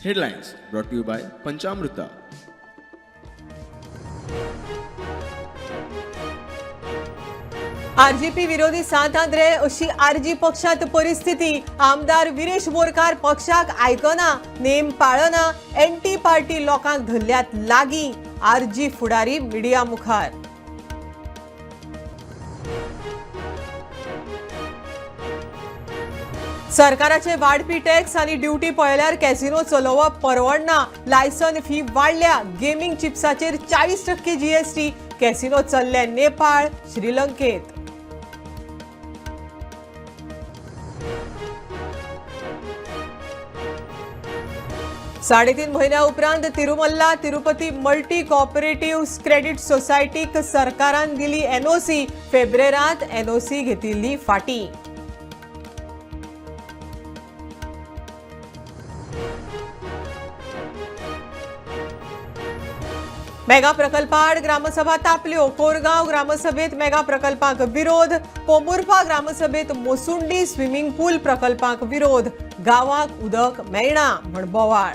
Headlines brought to you by Panchamrita. RGP विरोधी साथ Andre अशी आरजी पक्षात परिस्थिती. आमदार विरेश बोरकार पक्षाक आयकना, नेम पाळना, एंटी पार्टी लोकांक धरल्यात लागी. आरजी फुडारी मिडिया मुखार. सरकाराचे वाडपी टॅक्स आनी ड्युटी पळयल्यार कॅसिनो चलोवप परवडना. लायसन फी वाडल्या. गेमिंग चिप्साचेर 40% जीएसटी. कॅसिनो चल्ले नेपाळ, श्रीलंकेत. साडेतीन महिन्या उपरांत Tirumalla Tirupati multi cooperative credit सोसायटीक सरकारान दिली एनओसी. फेब्रुवारांत एनओसी घेतिल्ली फाटी. मेगा प्रकल्पाआड ग्रामसभा तापल्यो. कोरगांव ग्रामसभेत मेगा प्रकल्पाक विरोध. पोमुर्फा ग्रामसभेत मोसुंडी स्विमिंग पूल प्रकल्पाक विरोध. गावाक उदक मेळना म्हण बोवाळ.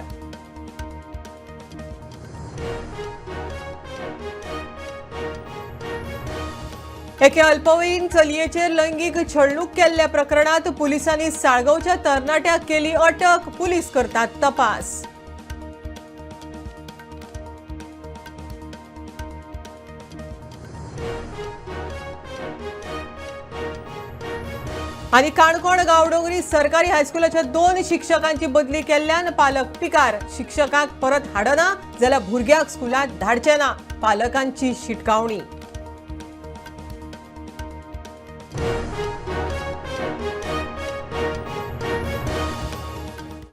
एके अल्पवयीन चलयेचेर लैंगीक छळणूक केल्ल्या प्रकरणात पुलिसांनी साळगांवच्या तरणाट्याक केली अटक. पुलीस करतात तपास. आणि काणकोण गांवडोंगरी सरकारी हायस्कुलाच्या 2 शिक्षकांची बदली केल्ल्यान पालक पिकार. शिक्षकांक परत हाडना जाल्यार भुरग्याक स्कुलांत धाडचे ना. पालकांची शिटकावणी.